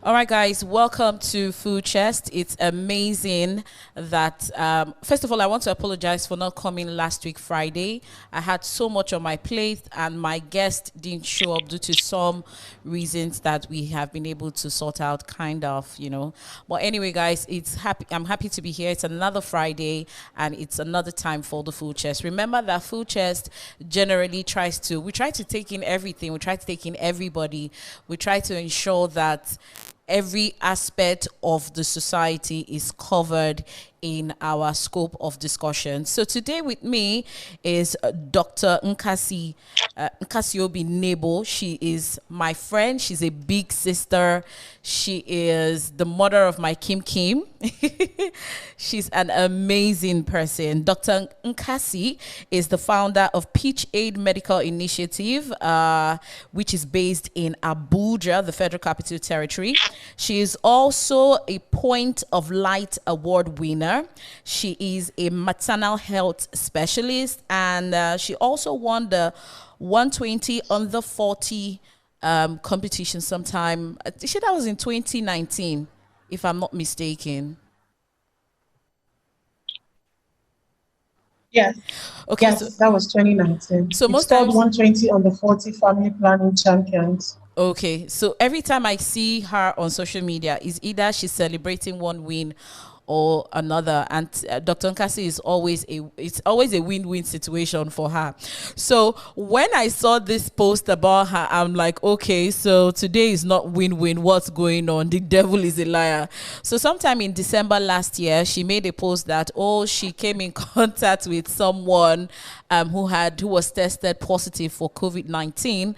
All right, guys, welcome to Food Chest. It's amazing that, first of all, I want to apologize for not coming last week, Friday. I had so much on my plate and my guest didn't show up due to some reasons that we have been able to sort out, kind of, you know. But anyway, guys, I'm happy to be here. It's another Friday and it's another time for the Food Chest. Remember that Food Chest generally we try to take in everything. We try to take in everybody. We try to ensure that every aspect of the society is covered in our scope of discussion. So today with me is Dr. Nkasiobim Nebo. She is my friend. She's a big sister. She is the mother of my Kim. She's an amazing person. Dr. Nkasi is the founder of Peach Aid Medical Initiative, which is based in Abuja, the Federal Capital Territory. She is also a Point of Light Award winner. She is a maternal health specialist, and she also won the 120 under 40 competition sometime. I think that was in 2019, if I'm not mistaken. Yes. Okay. Yes, so that was 2019. So most times 120 on the 40 family planning champions. Okay. So every time I see her on social media, is either she's celebrating one win or another, and Dr. Nkasi is always a win-win situation for her. So when I saw this post about her, I'm like, okay, so today is not win-win. What's going on? The devil is a liar. So sometime in December last year, she made a post that she came in contact with someone who was tested positive for COVID-19.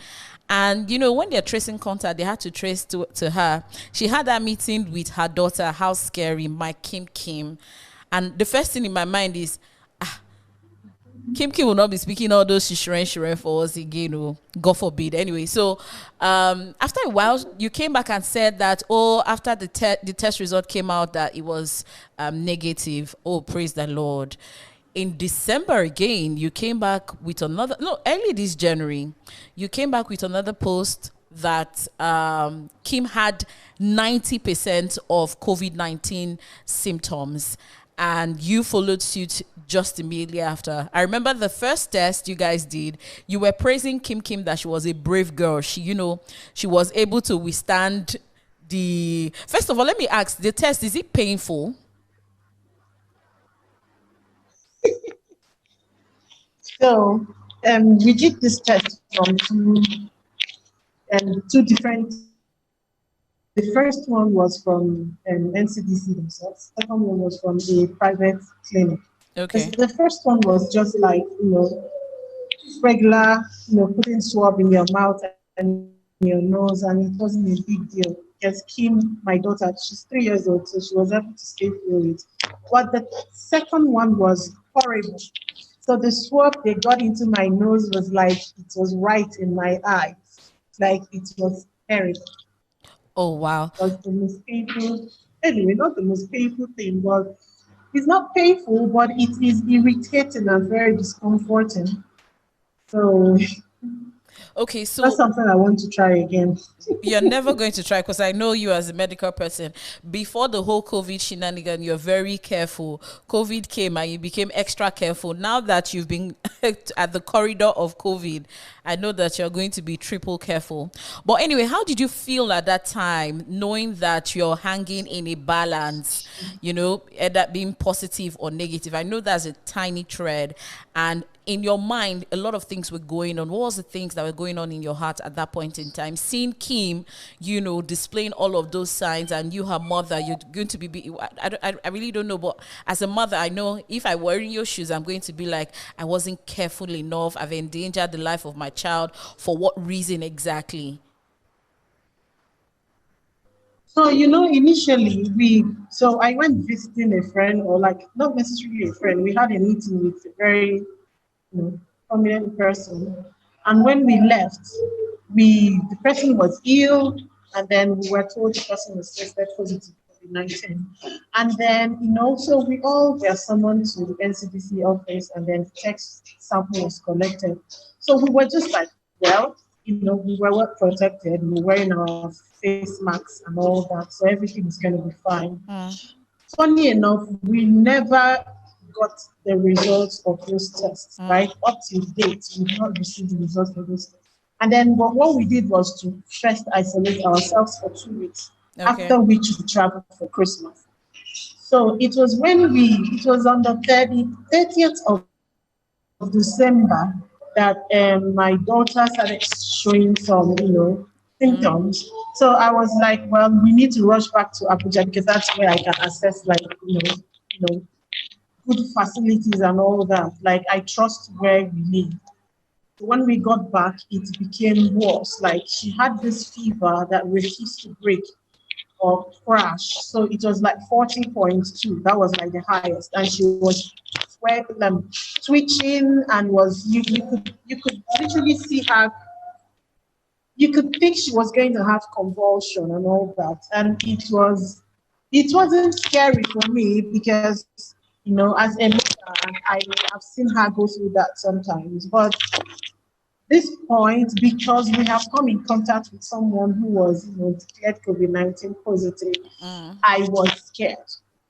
And, you know, when they're tracing contact, they had to trace to her. She had that meeting with her daughter. How scary, my Kim. And the first thing in my mind is, Kim will not be speaking all those shishiren for us again, God forbid. Anyway, so after a while, you came back and said that, after the test result came out that it was negative. Oh, praise the Lord. In December again, you came back with early this January, you came back with another post that Kim had 90% of COVID-19 symptoms, and you followed suit just immediately after. I remember the first test you guys did, you were praising Kim that she was a brave girl. She was able to withstand first of all, let me ask, the test, is it painful? So we did this test from two different. The first one was from NCDC themselves. The second one was from a private clinic. Okay. The first one was just like, regular, putting swab in your mouth and your nose, and it wasn't a big deal. Because Kim, my daughter, she's 3 years old, so she was able to stay through it. But the second one was horrible. So the swab they got into my nose was like, it was right in my eyes. Like, it was terrible. Oh, wow. It was the most painful, anyway, not the most painful thing, but it's not painful, but it is irritating and very discomforting. So okay, so that's something I want to try again. You're never going to try, because I know you as a medical person. Before the whole COVID shenanigan, you're very careful. COVID came and you became extra careful. Now that you've been at the corridor of COVID, I know that you're going to be triple careful. But anyway, how did you feel at that time, knowing that you're hanging in a balance, either being positive or negative? I know that's a tiny thread, and in your mind, a lot of things were going on. What was the things that were going on in your heart at that point in time? Seeing Kim, displaying all of those signs, and you, her mother, you're going to be, I really don't know, but as a mother, I know if I were in your shoes, I'm going to be like, I wasn't careful enough. I've endangered the life of my child. For what reason exactly? So, initially I went visiting a friend, or like not necessarily a friend. We had a meeting with a very prominent person. And when we left, the person was ill, and then we were told the person was tested positive for COVID-19. And then, so we all were summoned to the NCDC office, and then text sample was collected. So we were just like, well, we were well protected. We were wearing our face masks and all that, so everything is going to be fine. Funny enough, we never got the results of those tests, right? Up to date, we did not receive the results of those tests. And then what we did was to first isolate ourselves for 2 weeks, after which we traveled for Christmas. So it was it was on the 30th of December that my daughter started showing some, symptoms. So I was like, well, we need to rush back to Abuja because that's where I can access, like, good facilities and all that. Like, I trust where we live. When we got back, it became worse. Like, she had this fever that refused to break or crash. So it was like 40.2. That was like the highest. And she was sweating, twitching, and you could literally see her. You could think she was going to have convulsion and all that. And it wasn't scary for me because, as a mother, I have seen her go through that sometimes. But this point, because we have come in contact with someone who was, declared COVID-19 positive, I was scared.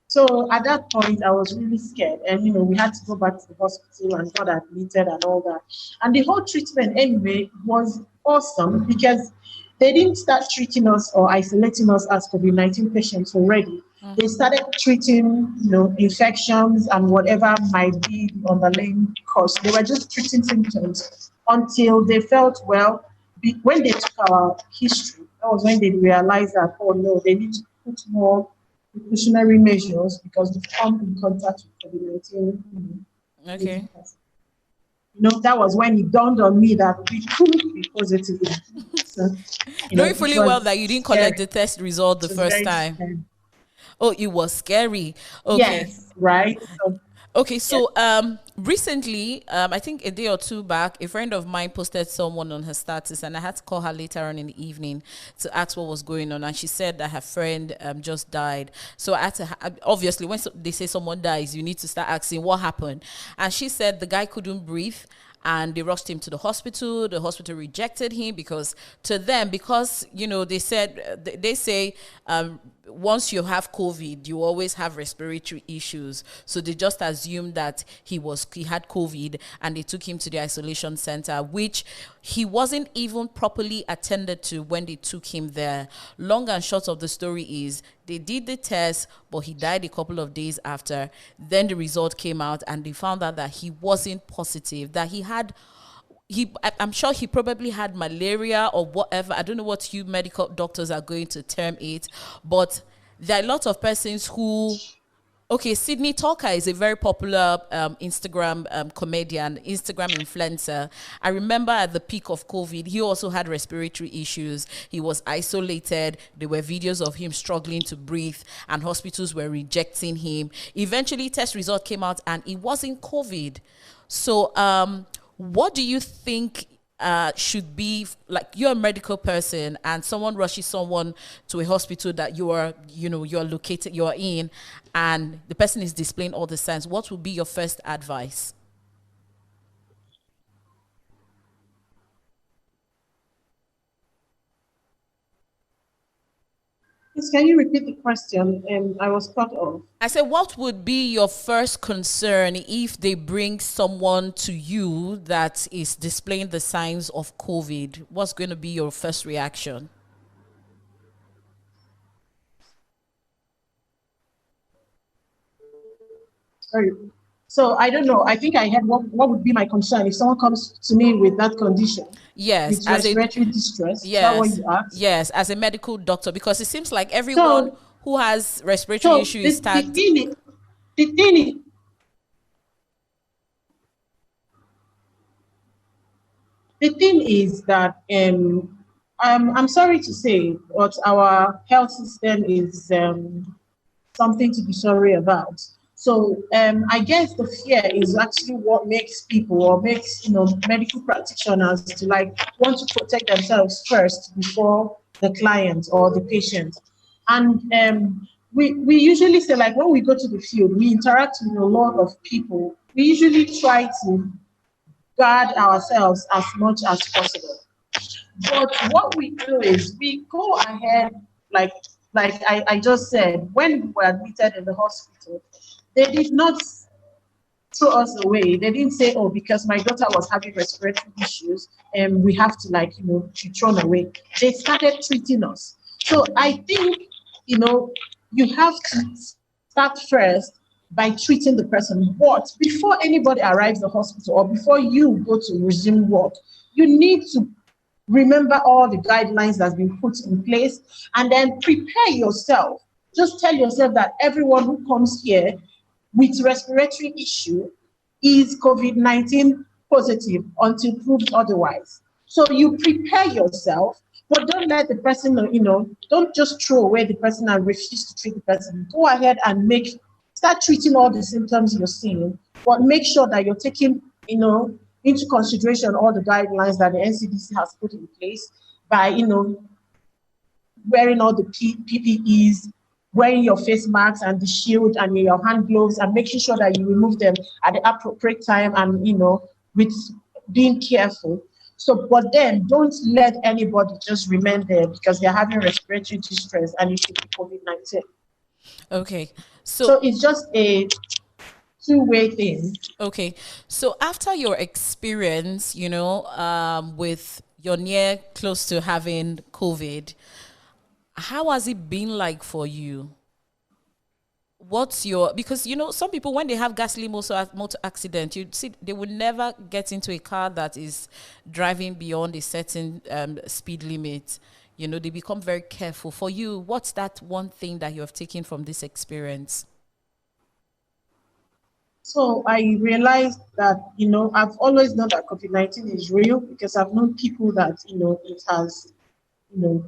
So at that point, I was really scared. And, we had to go back to the hospital and got admitted and all that. And the whole treatment anyway was awesome because they didn't start treating us or isolating us as COVID-19 patients already. They started treating, infections and whatever might be the underlying cause. They were just treating symptoms until they felt well. When they took our history, that was when they realized that, oh no, they need to put more precautionary measures because we've come in contact with COVID-19. Okay. That was when it dawned on me that we could be positive. So, knowing fully well that you didn't collect the test result the first time. Scary. Oh, it was scary. Okay. Yes, right. So recently, I think a day or two back, a friend of mine posted someone on her status, and I had to call her later on in the evening to ask what was going on. And she said that her friend just died. So I had to, obviously, when they say someone dies, you need to start asking what happened. And she said the guy couldn't breathe. And they rushed him to the hospital. The hospital rejected him because they say once you have COVID, you always have respiratory issues. So they just assumed that he had COVID, and they took him to the isolation center, which he wasn't even properly attended to when they took him there. Long and short of the story is they did the test, but he died a couple of days after. Then the result came out, and they found out that he wasn't positive, that I'm sure he probably had malaria or whatever. I don't know what you medical doctors are going to term it, but there are a lot of persons who, Sydney Talker is a very popular Instagram comedian, Instagram influencer. I remember at the peak of COVID, he also had respiratory issues. He was isolated. There were videos of him struggling to breathe, and hospitals were rejecting him. Eventually, test result came out, and it wasn't COVID. So, what do you think should be, like, you're a medical person and someone rushes someone to a hospital that you're in, and the person is displaying all the signs? What would be your first advice? Can you repeat the question? I was cut off. I said, what would be your first concern if they bring someone to you that is displaying the signs of COVID? What's going to be your first reaction? Sorry. So I don't know. I think I had what would be my concern if someone comes to me with that condition? Yes, with respiratory distress. Yes, is that what you asked? Yes, as a medical doctor, because it seems like everyone who has respiratory issues is tagged. The thing is that I'm sorry to say, but our health system is something to be sorry about. So I guess the fear is actually what makes people, or makes medical practitioners, to like want to protect themselves first before the client or the patient. And we usually say, like, when we go to the field, we interact with a lot of people. We usually try to guard ourselves as much as possible. But what we do is we go ahead, like I just said, when we were admitted in the hospital, they did not throw us away. They didn't say, oh, because my daughter was having respiratory issues and we have to, like, be thrown away. They started treating us. So I think, you have to start first by treating the person. But before anybody arrives at the hospital or before you go to resume work, you need to remember all the guidelines that's been put in place and then prepare yourself. Just tell yourself that everyone who comes here with respiratory issue is COVID-19 positive until proved otherwise. So you prepare yourself, but don't let the person, don't just throw away the person and refuse to treat the person. Go ahead and start treating all the symptoms you're seeing, but make sure that you're taking, into consideration all the guidelines that the NCDC has put in place by, wearing all the PPEs, wearing your face masks and the shield and your hand gloves, and making sure that you remove them at the appropriate time and, with being careful. So, but then don't let anybody just remain there because they're having respiratory distress and it could be COVID-19. Okay. So it's just a two-way thing. Okay. So after your experience, with your near close to having COVID, how has it been like for you? Because some people, when they have ghastly motor accident, you see they would never get into a car that is driving beyond a certain speed limit. They become very careful. For you, what's that one thing that you have taken from this experience? So I realized that, I've always known that COVID-19 is real because I've known people that, it has,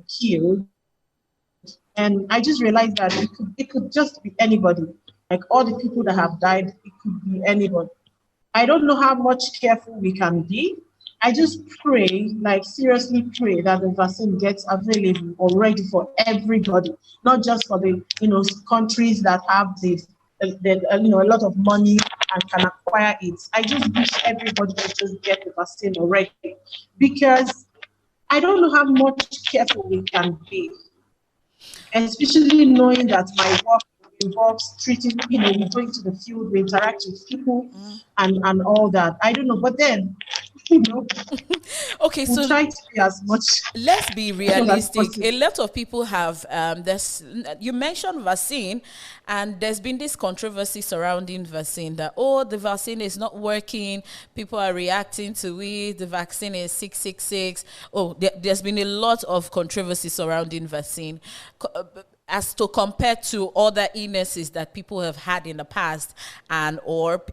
killed. And I just realized that it could just be anybody. Like all the people that have died, it could be anybody. I don't know how much careful we can be. I just pray, like seriously pray, that the vaccine gets available already for everybody, not just for the countries that have a lot of money and can acquire it. I just wish everybody would just get the vaccine already, because I don't know how much careful we can be, especially knowing that my work involves treating, we go into the field, we interact with people and all that. I don't know, but then, okay, so try to be as much. Let's be realistic. A lot of people have, you mentioned vaccine, and there's been this controversy surrounding vaccine that, the vaccine is not working. People are reacting to it. The vaccine is 666. There's been a lot of controversy surrounding vaccine as to compare to other illnesses that people have had in the past or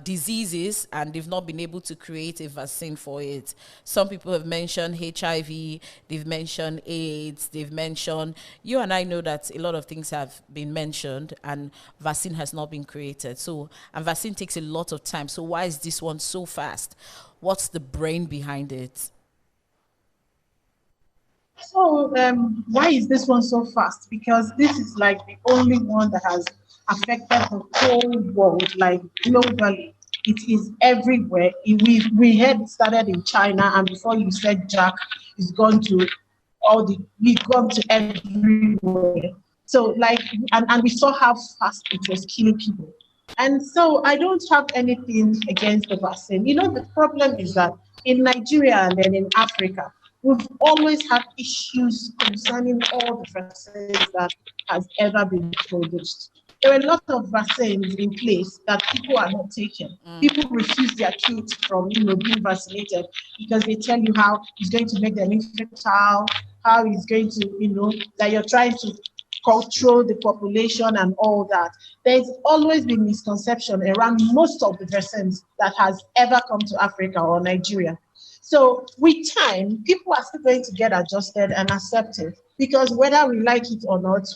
diseases, and they've not been able to create a vaccine for it. Some people have mentioned HIV, they've mentioned AIDS, they've mentioned, you and I know that a lot of things have been mentioned and vaccine has not been created. And vaccine takes a lot of time. So why is this one so fast? What's the brain behind it? So why is this one so fast? Because this is like the only one that has affected the whole world, like globally. It is everywhere. We had started in China, and before you said Jack, it's gone to we've gone to everywhere. So and we saw how fast it was killing people. And so I don't have anything against the vaccine. The problem is that in Nigeria and then in Africa, we've always had issues concerning all the vaccines that has ever been produced. There are a lot of vaccines in place that people are not taking. People refuse their kids from, being vaccinated because they tell you how it's going to make them infertile, how it's going to, that you're trying to control the population and all that. There's always been misconception around most of the vaccines that has ever come to Africa or Nigeria. So with time, people are still going to get adjusted and accept it, because whether we like it or not,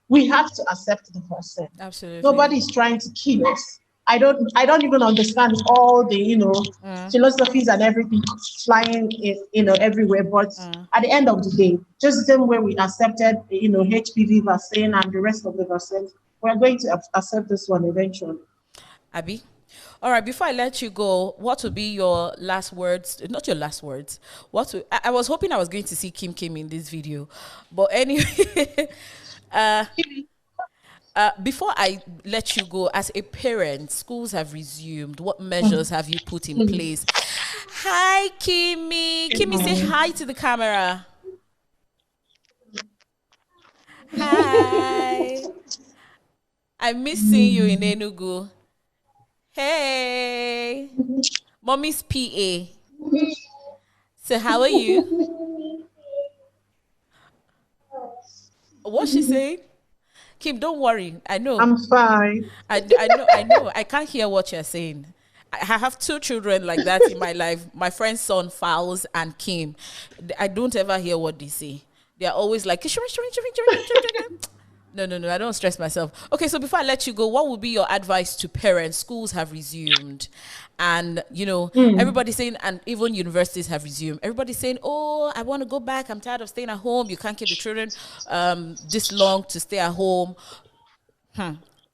we have to accept the vaccine. Absolutely. Nobody's trying to kill us. I don't even understand all the philosophies and everything flying everywhere. But at the end of the day, just the same way we accepted HPV vaccine and the rest of the vaccines, we're going to accept this one eventually. Abby, All right, before I let you go, what would be your last words? Not your last words. I was hoping I was going to see Kim in this video. But anyway, before I let you go, as a parent, schools have resumed. What measures have you put in place? Hi, Kimmy. Kimmy, say hi to the camera. Hi. I miss seeing you in Enugu. Hey. Mommy's PA. So how are you? What's she saying? Kim, don't worry. I know. I'm fine. I know. I can't hear what you're saying. I have two children like that in my life. My friend's son, Fowles, and Kim. I don't ever hear what they say. They're always like, no, I don't stress myself. Okay, so before I let you go, what would be your advice to parents? Schools have resumed. And, everybody's saying, and even universities have resumed. Everybody's saying, oh, I want to go back. I'm tired of staying at home. You can't keep the children this long to stay at home.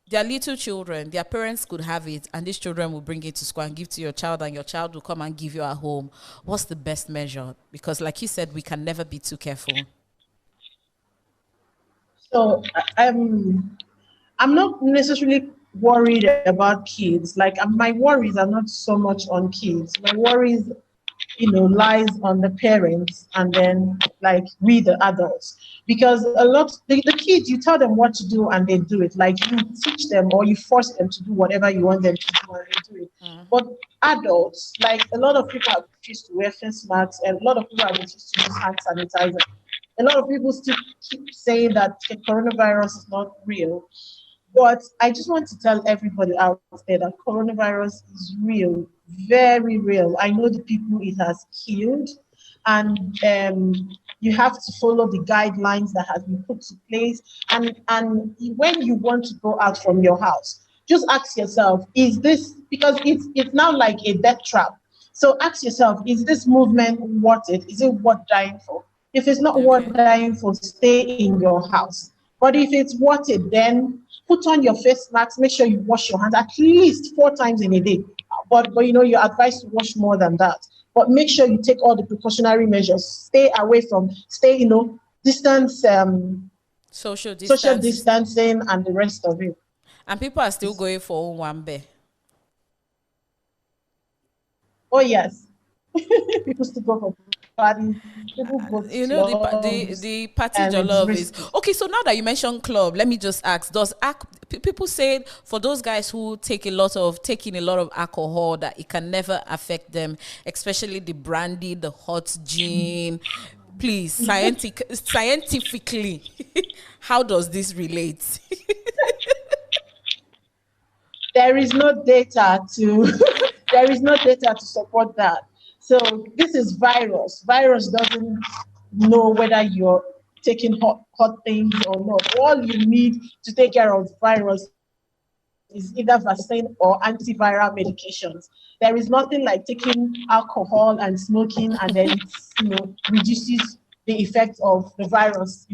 They're little children. Their parents could have it, and these children will bring it to school and give to your child, and your child will come and give you at home. What's the best measure? Because like you said, we can never be too careful. So I'm not necessarily worried about kids. Like my worries are not so much on kids. My worries, lies on the parents and then like we the adults. Because a lot the kids, you tell them what to do and they do it. Like you teach them or you force them to do whatever you want them to do and they do it. But adults, like a lot of people are used to wear face masks and a lot of people are used to use hand sanitizer. A lot of people still keep saying that the coronavirus is not real. But I just want to tell everybody out there that coronavirus is real, very real. I know the people it has killed, and you have to follow the guidelines that have been put to place. And when you want to go out from your house, just ask yourself, is this, because it's now like a death trap. So ask yourself, is this movement worth it? Is it worth dying for? If it's not worth dying for, stay in your house. But if it's worth it, then put on your face mask, make sure you wash your hands at least 4 times in a day. But you're advised to wash more than that. But make sure you take all the precautionary measures. Stay away from, distance, social distancing and the rest of it. And people are still going for Owambe. Oh, yes. People still go for parties. The party jollof is okay. So now that you mentioned club, let me just ask: people say for those guys who taking a lot of alcohol that it can never affect them, especially the brandy, the hot gin? Please, scientifically, how does this relate? There is no data to support that. So this is virus. Virus doesn't know whether you're taking hot things or not. All you need to take care of virus is either vaccine or antiviral medications. There is nothing like taking alcohol and smoking and then it reduces the effect of the virus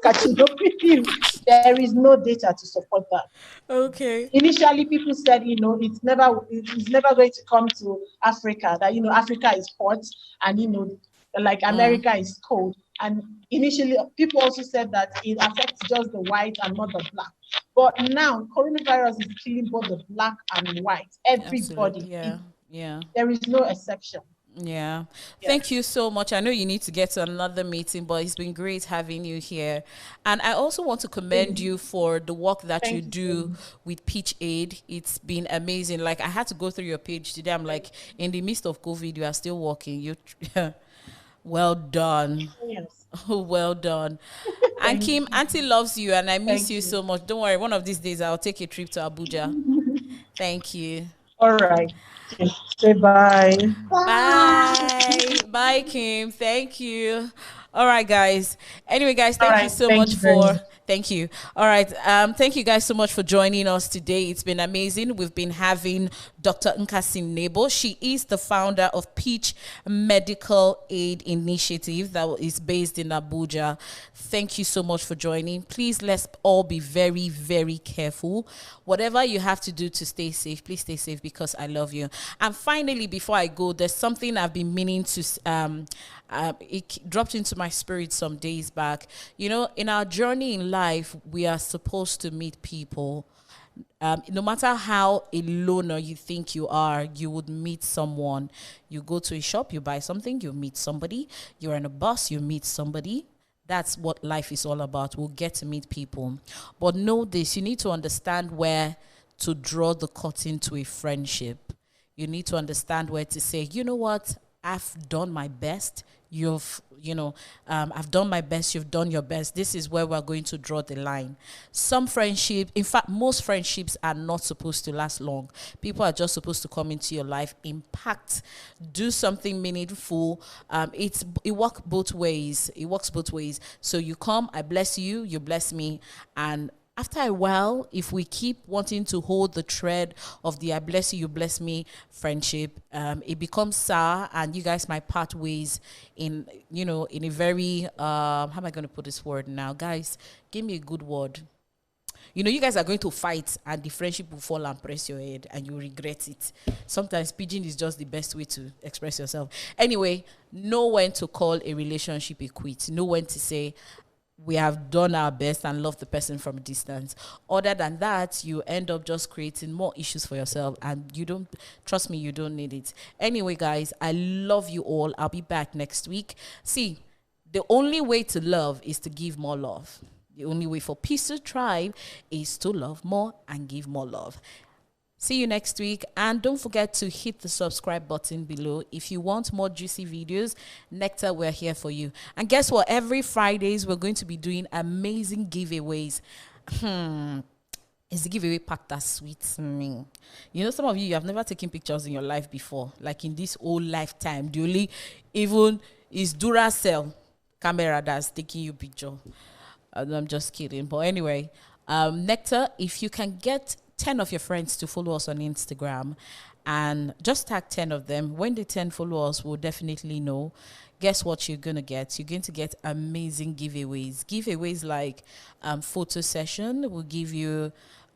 catching up with you. There is no data to support that. Okay. Initially, people said, it's never going to come to Africa, that, Africa is hot and, like America is cold. And initially, people also said that it affects just the white and not the black. But now, coronavirus is killing both the black and white. Everybody. Absolutely. Yeah. There is no exception. Yeah. Thank you so much. I know you need to get to another meeting, but it's been great having you here. And I also want to commend you for the work that you do with Peach Aid. It's been amazing. Like, I had to go through your page today. I'm like, in the midst of COVID, you are still working. Well done. Yes. Well done. And Kim, Auntie loves you, and I miss you so much. Don't worry. One of these days, I'll take a trip to Abuja. Thank you. All right. Say bye. Bye, Kim. Thank you. All right, guys. Anyway, guys, thank you so much for Thank you. All right. Thank you guys so much for joining us today. It's been amazing. We've been having Dr. Nkasiobim Nebo. She is the founder of Peach Medical Aid Initiative that is based in Abuja. Thank you so much for joining. Please, let's all be very, very careful. Whatever you have to do to stay safe, please stay safe because I love you. And finally, before I go, there's something I've been meaning to it dropped into my spirit some days back. You know, in our journey in life, we are supposed to meet people. No matter how a loner you think you are, you would meet someone. You go to a shop, you buy something, you meet somebody. You're on a bus, you meet somebody. That's what life is all about. We'll get to meet people. But know this, you need to understand where to draw the curtain to a friendship. You need to understand where to say, you know what, I've done my best. I've done my best. You've done your best. This is where we're going to draw the line. Some friendship, in fact, most friendships are not supposed to last long. People are just supposed to come into your life, impact, do something meaningful. It works both ways. It works both ways. So you come, I bless you, you bless me, and after a while, if we keep wanting to hold the thread of the I bless you bless me friendship, it becomes sour, and you guys might part ways in a very, how am I going to put this word now? Guys, give me a good word. You know, you guys are going to fight, and the friendship will fall and press your head, and you regret it. Sometimes pidgin is just the best way to express yourself. Anyway, know when to call a relationship a quit. Know when to say, we have done our best and love the person from a distance. Other than that, you end up just creating more issues for yourself, and you don't, trust me, you don't need it. Anyway, guys, I love you all. I'll be back next week. See, the only way to love is to give more love. The only way for peace to thrive is to love more and give more love. See you next week, and don't forget to hit the subscribe button below. If you want more juicy videos, Nectar, we're here for you. And guess what? Every Fridays, we're going to be doing amazing giveaways. Is the giveaway part that sweets me? You know, some of you have never taken pictures in your life before. Like in this whole lifetime, the only even is Duracell camera that's taking you picture. I'm just kidding. But anyway, Nectar, if you can get 10 of your friends to follow us on Instagram and just tag 10 of them. When the 10 follow us, we'll definitely know. Guess what you're going to get? You're going to get amazing giveaways. Giveaways like photo session. We'll give you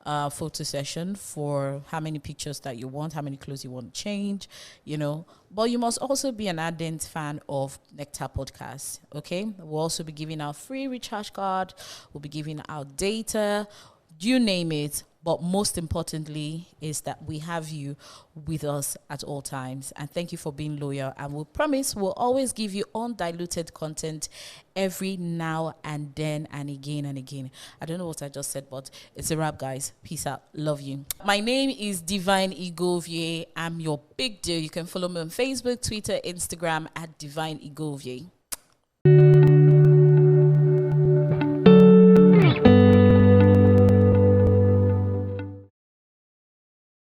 a photo session for how many pictures that you want, how many clothes you want to change, you know. But you must also be an ardent fan of Nectar Podcast, okay? We'll also be giving out free recharge card. We'll be giving out data. You name it. But most importantly is that we have you with us at all times. And thank you for being loyal. And we'll promise we'll always give you undiluted content every now and then and again and again. I don't know what I just said, but it's a wrap, guys. Peace out. Love you. My name is Divine Igovie. I'm your big deal. You can follow me on Facebook, Twitter, Instagram at Divine Igovie.